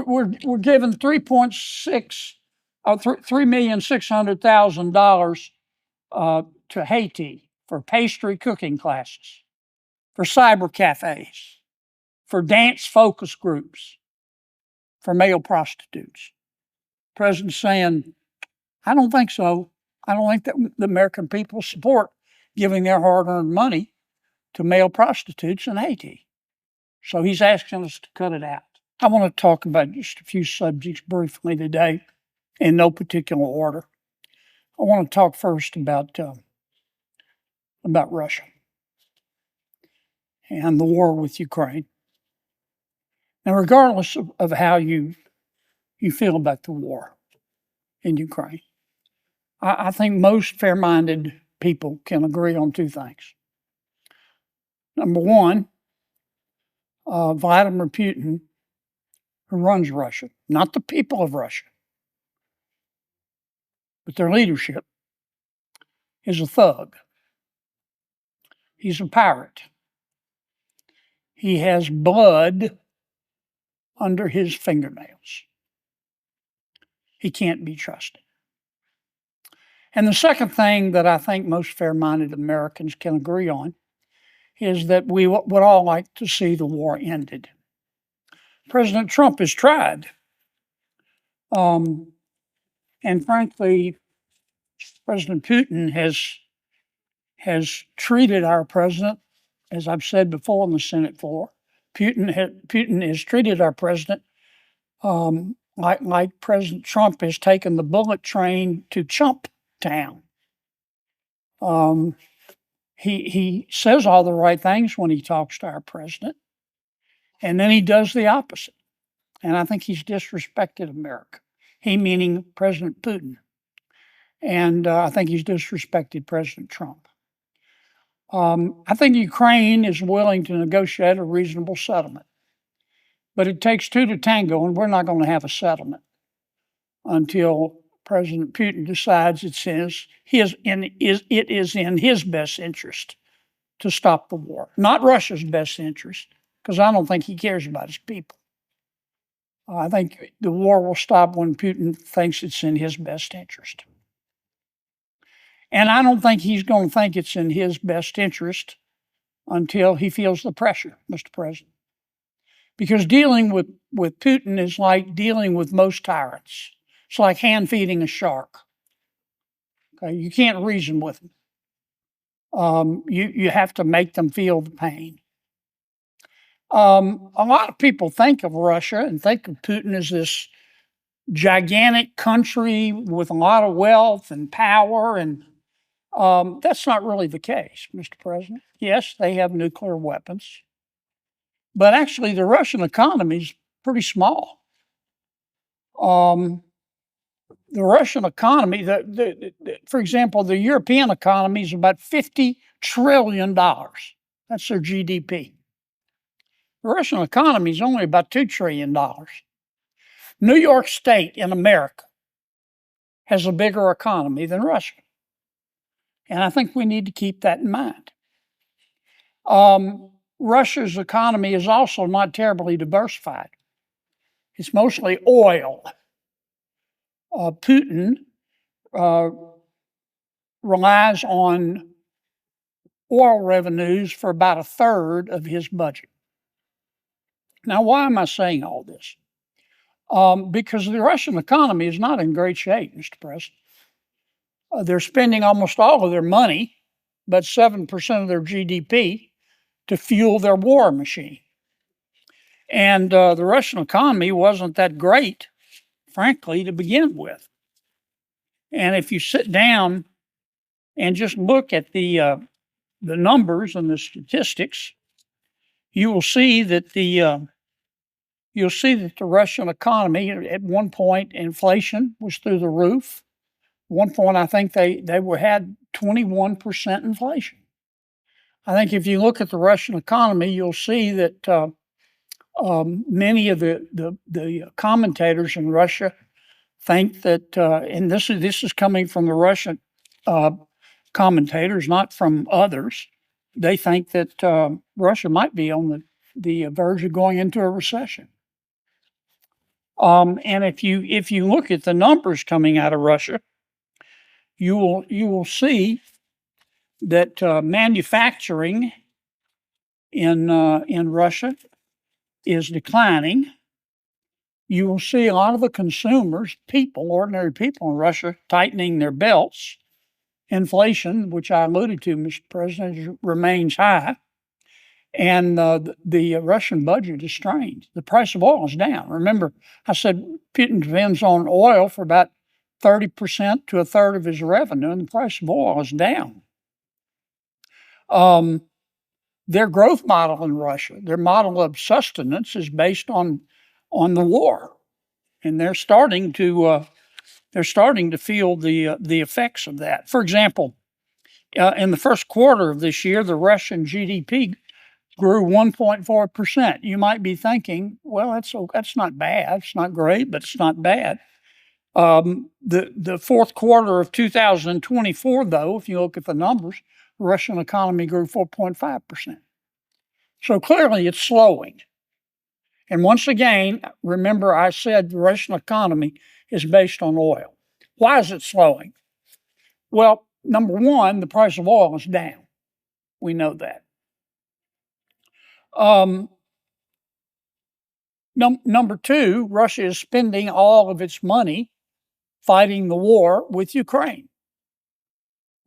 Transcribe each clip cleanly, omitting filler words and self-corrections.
we're given $3,600,000 to Haiti for pastry cooking classes, for cyber cafes, for dance focus groups, for male prostitutes. The president's saying, I don't think so. I don't think that the American people support giving their hard-earned money to male prostitutes in Haiti. So he's asking us to cut it out. I want to talk about just a few subjects briefly today, in no particular order. I want to talk first about Russia and the war with Ukraine. Now, regardless of how you feel about the war in Ukraine, I think most fair-minded people can agree on two things. Number one, Vladimir Putin, who runs Russia, not the people of Russia, but their leadership, is a thug. He's a pirate. He has blood under his fingernails. He can't be trusted. And the second thing that I think most fair-minded Americans can agree on is that we would all like to see the war ended. President Trump has tried. And frankly, President Putin has treated our president, as I've said before on the Senate floor, Putin has treated our president like President Trump has taken the bullet train to Chump Town. He says all the right things when he talks to our president, and then he does the opposite. And I think he's disrespected America. He meaning President Putin. And I think he's disrespected President Trump. I think Ukraine is willing to negotiate a reasonable settlement. But it takes two to tango, and we're not going to have a settlement until President Putin decides it is in his best interest to stop the war. Not Russia's best interest, because I don't think he cares about his people. I think the war will stop when Putin thinks it's in his best interest. And I don't think he's going to think it's in his best interest until he feels the pressure, Mr. President. Because dealing with Putin is like dealing with most tyrants. It's like hand-feeding a shark. Okay? You can't reason with them. You have to make them feel the pain. A lot of people think of Russia and think of Putin as this gigantic country with a lot of wealth and power, and that's not really the case, Mr. President. Yes, they have nuclear weapons, but actually the Russian economy is pretty small. The Russian economy, for example, the European economy is about $50 trillion. That's their GDP. The Russian economy is only about $2 trillion. New York State in America has a bigger economy than Russia. And I think we need to keep that in mind. Russia's economy is also not terribly diversified. It's mostly oil. Putin relies on oil revenues for about a third of his budget. Now, why am I saying all this? Because the Russian economy is not in great shape, Mr. President. They're spending almost all of their money, about 7% of their GDP, to fuel their war machine. And the Russian economy wasn't that great, frankly, to begin with. And if you sit down and just look at the numbers and the statistics, you will see that the Russian economy, at one point, inflation was through the roof. At one point, I think they had 21% inflation. I think if you look at the Russian economy, you'll see that many of the commentators in Russia think that, and this is coming from the Russian commentators, not from others. They think that Russia might be on the verge of going into a recession. And if you look at the numbers coming out of Russia, you will see that manufacturing in Russia is declining. You will see a lot of the consumers, ordinary people in Russia, tightening their belts. Inflation, which I alluded to, Mr. President, remains high. And the Russian budget is strained. The price of oil is down. Remember, I said Putin depends on oil for about 30% to a third of his revenue, and the price of oil is down. Their growth model in Russia, their model of sustenance, is based on the war, and they're starting to feel the effects of that. For example, in the first quarter of this year, the Russian GDP grew 1.4%. You might be thinking, well, that's not bad. It's not great, but it's not bad. The fourth quarter of 2024, though, if you look at the numbers, the Russian economy grew 4.5%. So clearly it's slowing. And once again, remember I said the Russian economy is based on oil. Why is it slowing? Well, number one, the price of oil is down. We know that. Number two, Russia is spending all of its money fighting the war with Ukraine,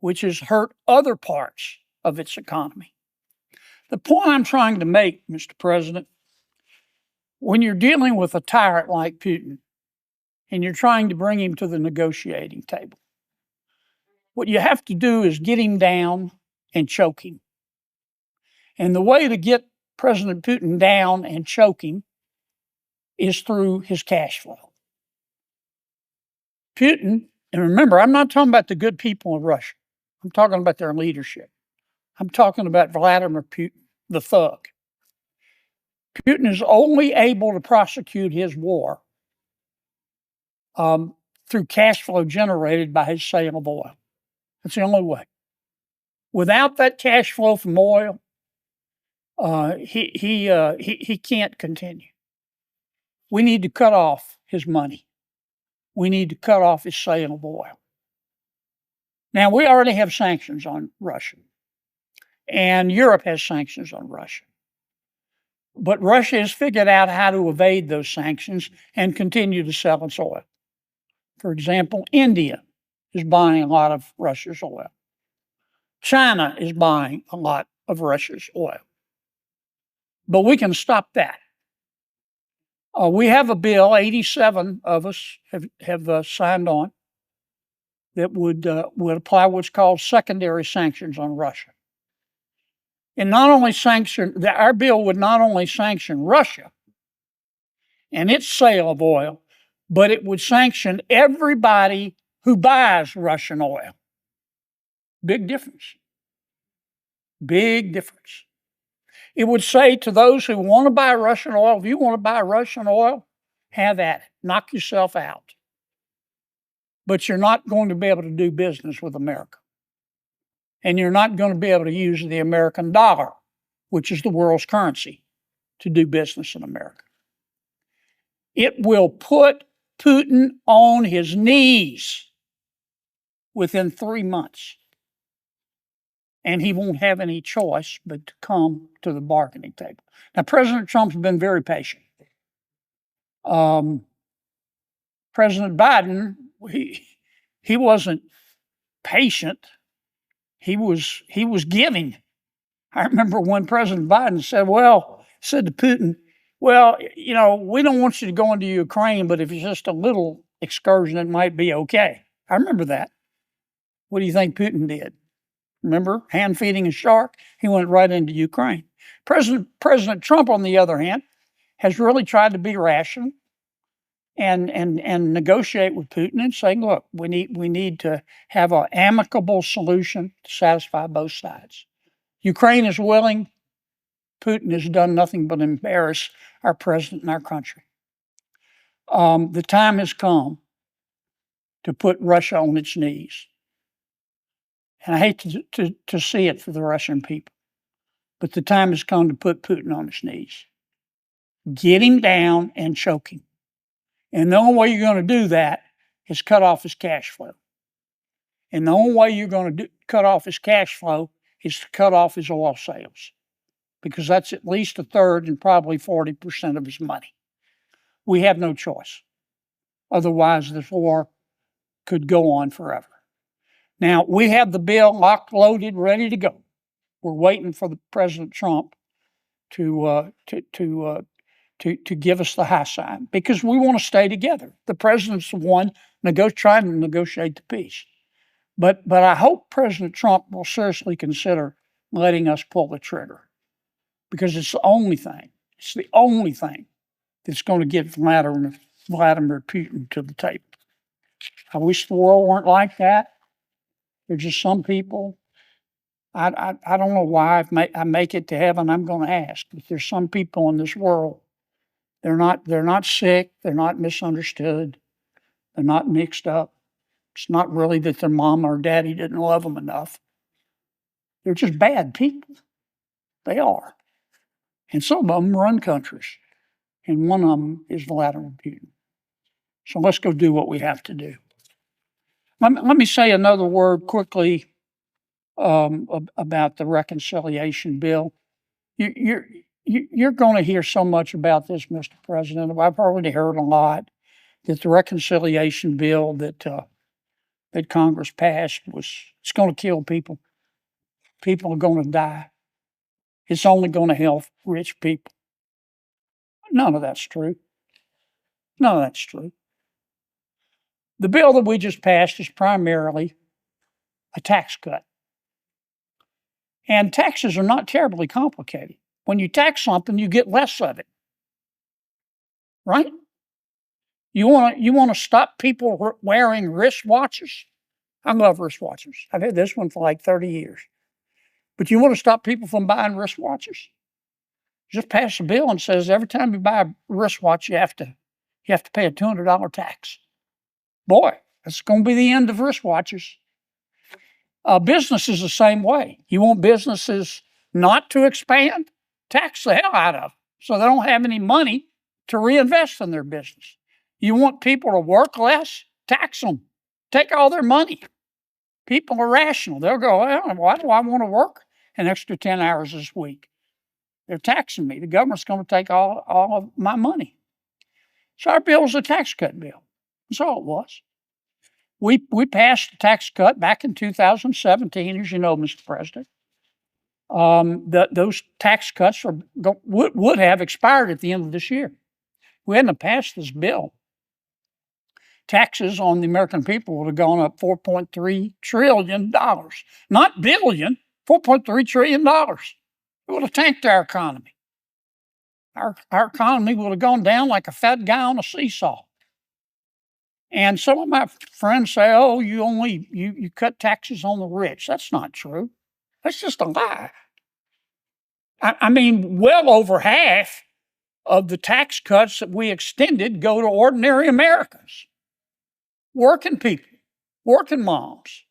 which has hurt other parts of its economy. The point I'm trying to make, Mr. President, when you're dealing with a tyrant like Putin and you're trying to bring him to the negotiating table, what you have to do is get him down and choke him. And the way to get President Putin down and choke him is through his cash flow. Putin, and remember, I'm not talking about the good people of Russia. I'm talking about their leadership. I'm talking about Vladimir Putin, the thug. Putin is only able to prosecute his war through cash flow generated by his sale of oil. That's the only way. Without that cash flow from oil, he can't continue. We need to cut off his money. We need to cut off his sale of oil. Now, we already have sanctions on Russia, and Europe has sanctions on Russia. But Russia has figured out how to evade those sanctions and continue to sell its oil. For example, India is buying a lot of Russia's oil. China is buying a lot of Russia's oil. But we can stop that. We have a bill, 87 of us have signed on, that would apply what's called secondary sanctions on Russia. And our bill would not only sanction Russia and its sale of oil, but it would sanction everybody who buys Russian oil. Big difference. Big difference. It would say to those who want to buy Russian oil, if you want to buy Russian oil, have at it. Knock yourself out. But you're not going to be able to do business with America. And you're not going to be able to use the American dollar, which is the world's currency, to do business in America. It will put Putin on his knees within 3 months. And he won't have any choice but to come to the bargaining table. Now, President Trump's been very patient. President Biden, he wasn't patient. He was giving. I remember when President Biden said to Putin, well, we don't want you to go into Ukraine, but if it's just a little excursion, it might be okay. I remember that. What do you think Putin did? Remember, hand feeding a shark? He went right into Ukraine. President Trump, on the other hand, has really tried to be rational and negotiate with Putin and say, look, we need to have an amicable solution to satisfy both sides. Ukraine is willing. Putin has done nothing but embarrass our president and our country. The time has come to put Russia on its knees. And I hate to see it for the Russian people, but the time has come to put Putin on his knees. Get him down and choke him. And the only way you're going to do that is cut off his cash flow. And the only way you're going to cut off his cash flow is to cut off his oil sales, because that's at least a third and probably 40% of his money. We have no choice. Otherwise, this war could go on forever. Now, we have the bill locked, loaded, ready to go. We're waiting for the President Trump to give us the high sign, because we want to stay together. The president's the one trying to negotiate the peace. But I hope President Trump will seriously consider letting us pull the trigger, because it's the only thing that's going to get Vladimir Putin to the table. I wish the world weren't like that. There's just some people. I don't know why I make it to heaven. I'm going to ask. But there's some people in this world. They're not sick. They're not misunderstood. They're not mixed up. It's not really that their mom or daddy didn't love them enough. They're just bad people. They are. And some of them run countries. And one of them is Vladimir Putin. So let's go do what we have to do. Let me say another word quickly about the reconciliation bill. You're going to hear so much about this, Mr. President. I've already heard a lot that the reconciliation bill that Congress passed it's going to kill people. People are going to die. It's only going to help rich people. None of that's true. None of that's true. The bill that we just passed is primarily a tax cut. And taxes are not terribly complicated. When you tax something, you get less of it. Right? You want to stop people wearing wristwatches? I love wristwatches. I've had this one for like 30 years. But you want to stop people from buying wristwatches? Just pass a bill and says every time you buy a wristwatch, you have to pay a $200 tax. Boy, that's going to be the end of wristwatches. Business is the same way. You want businesses not to expand? Tax the hell out of them so they don't have any money to reinvest in their business. You want people to work less? Tax them. Take all their money. People are rational. They'll go, well, why do I want to work an extra 10 hours this week? They're taxing me. The government's going to take all of my money. So our bill was a tax cut bill. That's all it was. We passed a tax cut back in 2017, as you know, Mr. President. Those tax cuts would have expired at the end of this year. We hadn't passed this bill. Taxes on the American people would have gone up $4.3 trillion. Not billion, $4.3 trillion. It would have tanked our economy. Our economy would have gone down like a fat guy on a seesaw. And some of my friends say, oh, you cut taxes on the rich. That's not true. That's just a lie. I mean, well over half of the tax cuts that we extended go to ordinary Americans. Working people, working moms,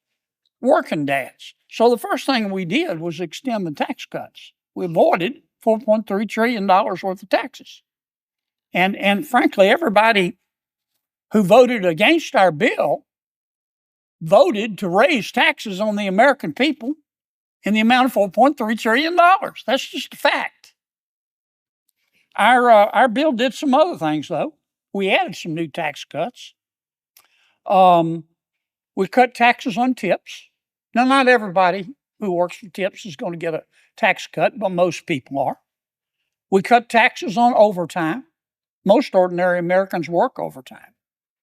working dads. So the first thing we did was extend the tax cuts. We avoided $4.3 trillion worth of taxes. And frankly, everybody who voted against our bill voted to raise taxes on the American people in the amount of $4.3 trillion. That's just a fact. Our bill did some other things, though. We added some new tax cuts. We cut taxes on tips. Now, not everybody who works for tips is going to get a tax cut, but most people are. We cut taxes on overtime. Most ordinary Americans work overtime.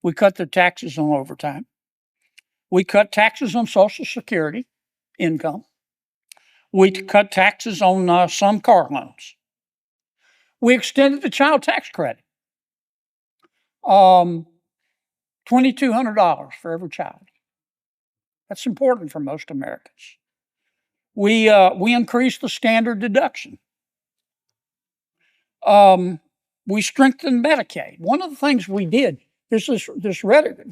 We cut their taxes on overtime. We cut taxes on Social Security income. We cut taxes on some car loans. We extended the child tax credit. $2,200 for every child. That's important for most Americans. We increased the standard deduction. We strengthened Medicaid. One of the things we did, there's this rhetoric,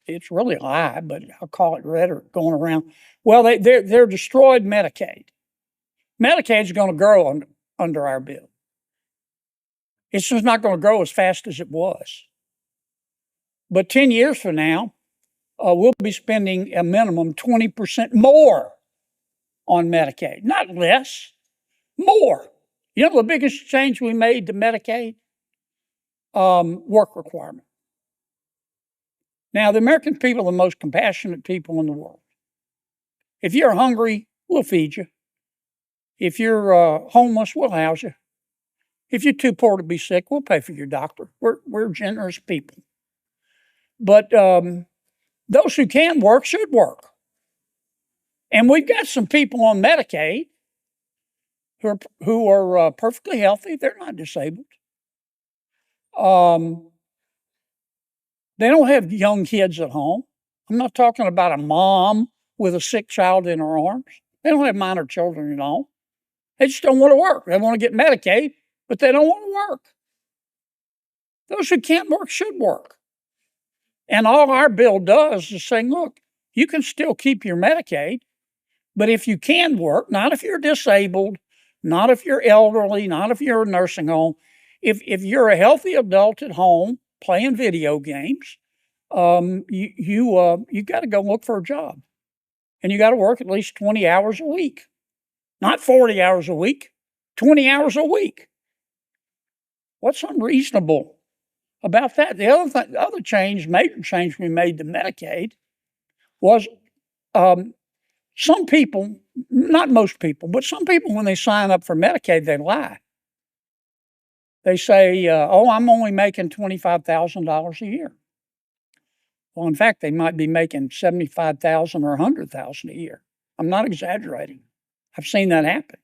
it's really a lie, but I'll call it rhetoric going around. Well, they're destroyed Medicaid. Medicaid's going to grow under our bill. It's just not going to grow as fast as it was. But 10 years from now, we'll be spending a minimum 20% more on Medicaid, not less, more. You know the biggest change we made to Medicaid? Work requirement. Now, the American people are the most compassionate people in the world. If you're hungry, we'll feed you. If you're homeless, we'll house you. If you're too poor to be sick, we'll pay for your doctor. We're generous people. But those who can work should work. And we've got some people on Medicaid who are perfectly healthy. They're not disabled. They don't have young kids at home. I'm not talking about a mom with a sick child in her arms. They don't have minor children at home. They just don't want to work. They want to get Medicaid, but they don't want to work. Those who can't work should work. And all our bill does is say, look, you can still keep your Medicaid, but if you can work, not if you're disabled, not if you're elderly, not if you're in a nursing home, if you're a healthy adult at home playing video games, you got to go look for a job. And you got to work at least 20 hours a week. Not 40 hours a week, 20 hours a week. What's unreasonable about that? The other change, major change we made to Medicaid was some people, not most people, but some people, when they sign up for Medicaid, they lie. They say, I'm only making $25,000 a year. Well, in fact, they might be making $75,000 or $100,000 a year. I'm not exaggerating. I've seen that happen.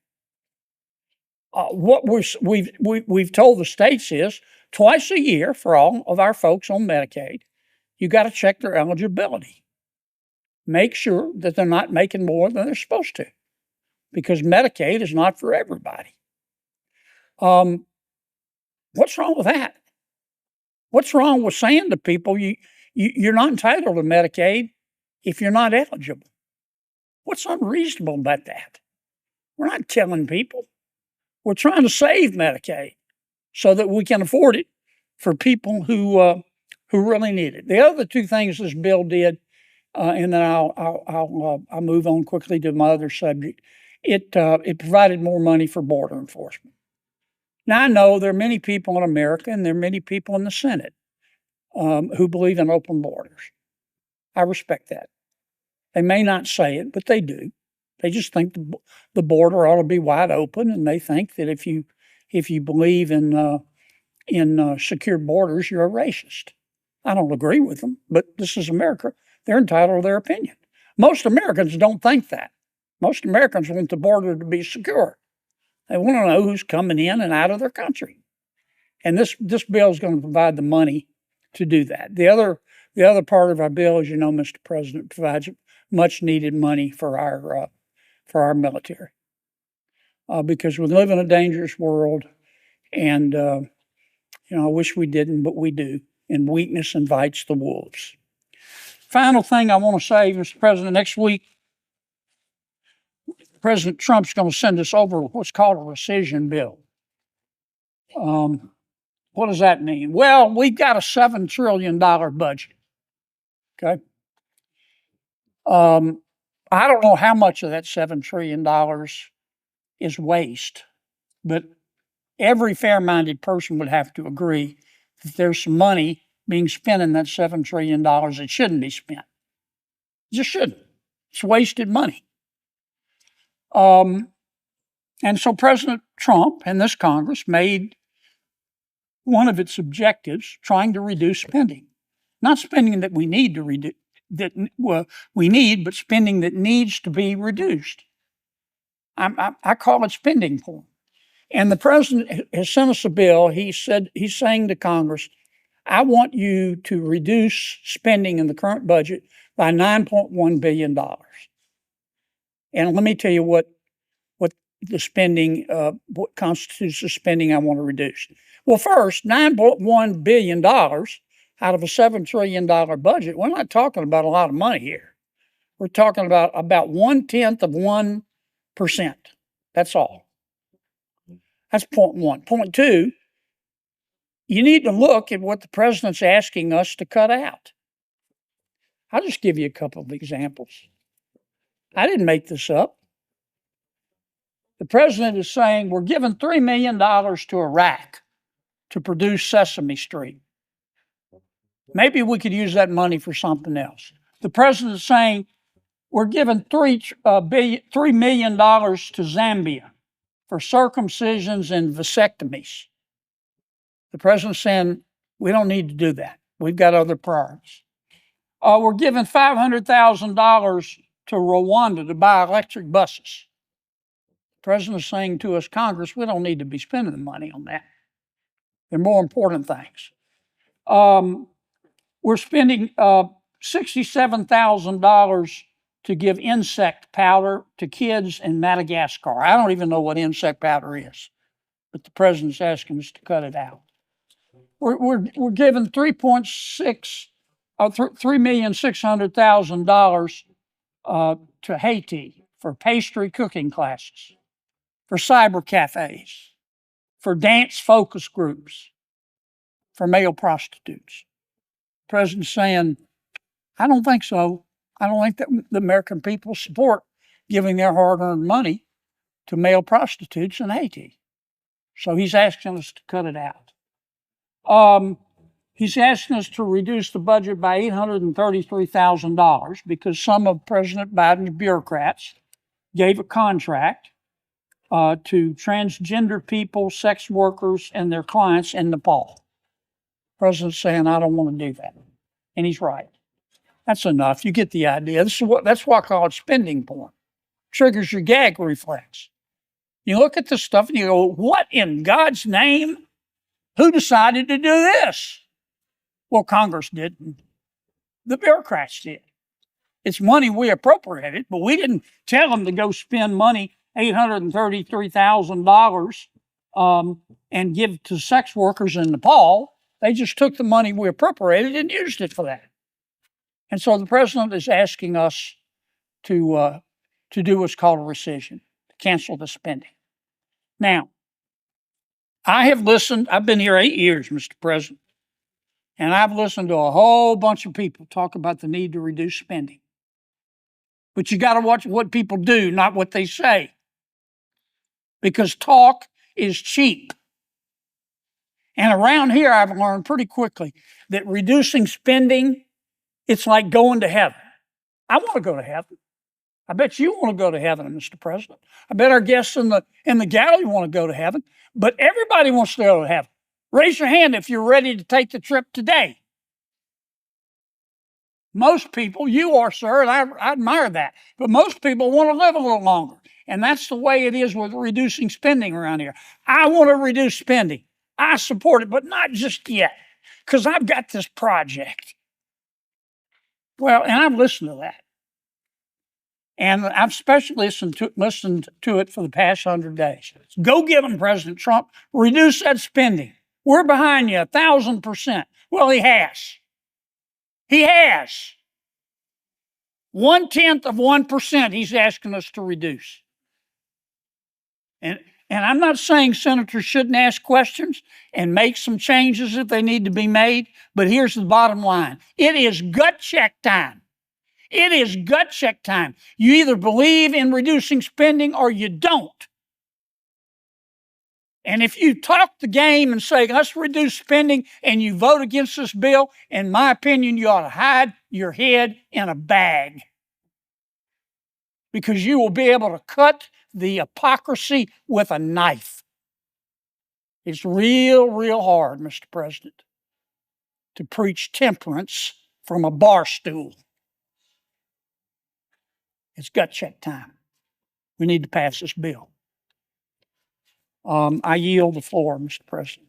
What we've told the states is twice a year for all of our folks on Medicaid, you got to check their eligibility. Make sure that they're not making more than they're supposed to, because Medicaid is not for everybody. What's wrong with that? What's wrong with saying to people, you're not entitled to Medicaid if you're not eligible? What's unreasonable about that? We're not telling people. We're trying to save Medicaid so that we can afford it for people who really need it. The other two things this bill did, and then I'll move on quickly to my other subject. It provided more money for border enforcement. Now, I know there are many people in America, and there are many people in the Senate who believe in open borders. I respect that. They may not say it, but they do. They just think the border ought to be wide open, and they think that if you believe in secure borders, you're a racist. I don't agree with them, but this is America. They're entitled to their opinion. Most Americans don't think that. Most Americans want the border to be secure. They want to know who's coming in and out of their country. And this bill is going to provide the money to do that. The other part of our bill, as you know, Mr. President, provides much needed money for our military, because we live in a dangerous world, and I wish we didn't, but we do. And weakness invites the wolves. Final thing I want to say, Mr. President, next week, President Trump's going to send us over what's called a rescission bill. What does that mean? Well, we've got a $7 trillion budget. Okay. I don't know how much of that $7 trillion is waste, but every fair-minded person would have to agree that there's some money being spent in that $7 trillion that shouldn't be spent. It just shouldn't. It's wasted money. And so President Trump and this Congress made one of its objectives trying to reduce spending. Not spending that we need to reduce, but spending that needs to be reduced. I call it spending porn. And the president has sent us a bill. He's saying to Congress, I want you to reduce spending in the current budget by $9.1 billion. And let me tell you what the spending, what constitutes the spending I want to reduce. Well, first, $9.1 billion out of a $7 trillion budget. We're not talking about a lot of money here. We're talking about 1/10 of 1%. That's all. That's point one. Point two, you need to look at what the president's asking us to cut out. I'll just give you a couple of examples. I didn't make this up. The president is saying we're giving $3 million to Iraq to produce Sesame Street. Maybe we could use that money for something else. The president is saying we're giving $3 million to Zambia for circumcisions and vasectomies. The president's saying we don't need to do that. We've got other priorities. We're giving $500,000 to Rwanda to buy electric buses. The president is saying to us, Congress, we don't need to be spending the money on that. There are more important things. We're spending $67,000 to give insect powder to kids in Madagascar. I don't even know what insect powder is, but the president's asking us to cut it out. We're giving $3,600,000 to Haiti for pastry cooking classes, for cyber cafes, for dance focus groups, for male prostitutes. The president's saying, I don't think so. I don't think that the American people support giving their hard-earned money to male prostitutes in Haiti. So he's asking us to cut it out. He's asking us to reduce the budget by $833,000 because some of President Biden's bureaucrats gave a contract to transgender people, sex workers, and their clients in Nepal. The president's saying, I don't want to do that. And he's right. That's enough. You get the idea. That's why I call it spending porn. Triggers your gag reflex. You look at this stuff and you go, what in God's name? Who decided to do this? Well, Congress didn't. The bureaucrats did. It's money we appropriated, but we didn't tell them to go spend money, $833,000, and give to sex workers in Nepal. They just took the money we appropriated and used it for that. And so the president is asking us to do what's called a rescission, to cancel the spending. Now, I have listened. I've been here 8 years, Mr. President, and I've listened to a whole bunch of people talk about the need to reduce spending. But you got to watch what people do, not what they say, because talk is cheap. And around here, I've learned pretty quickly that reducing spending, it's like going to heaven. I want to go to heaven. I bet you want to go to heaven, Mr. President. I bet our guests in the gallery want to go to heaven. But everybody wants to go to heaven. Raise your hand if you're ready to take the trip today. Most people, you are, sir, and I admire that. But most people want to live a little longer. And that's the way it is with reducing spending around here. I want to reduce spending. I support it, but not just yet, because I've got this project. Well, and I've listened to that. And I've especially listened to it for the past 100 days. Go get them, President Trump. Reduce that spending. We're behind you 1,000%. Well, he has. He has. 0.1% he's asking us to reduce. And I'm not saying senators shouldn't ask questions and make some changes if they need to be made, but here's the bottom line. It is gut check time. It is gut check time. You either believe in reducing spending or you don't. And if you talk the game and say, let's reduce spending, and you vote against this bill, in my opinion, you ought to hide your head in a bag. Because you will be able to cut the hypocrisy with a knife. It's real, real hard, Mr. President, to preach temperance from a bar stool. It's gut check time. We need to pass this bill. I yield the floor, Mr. President.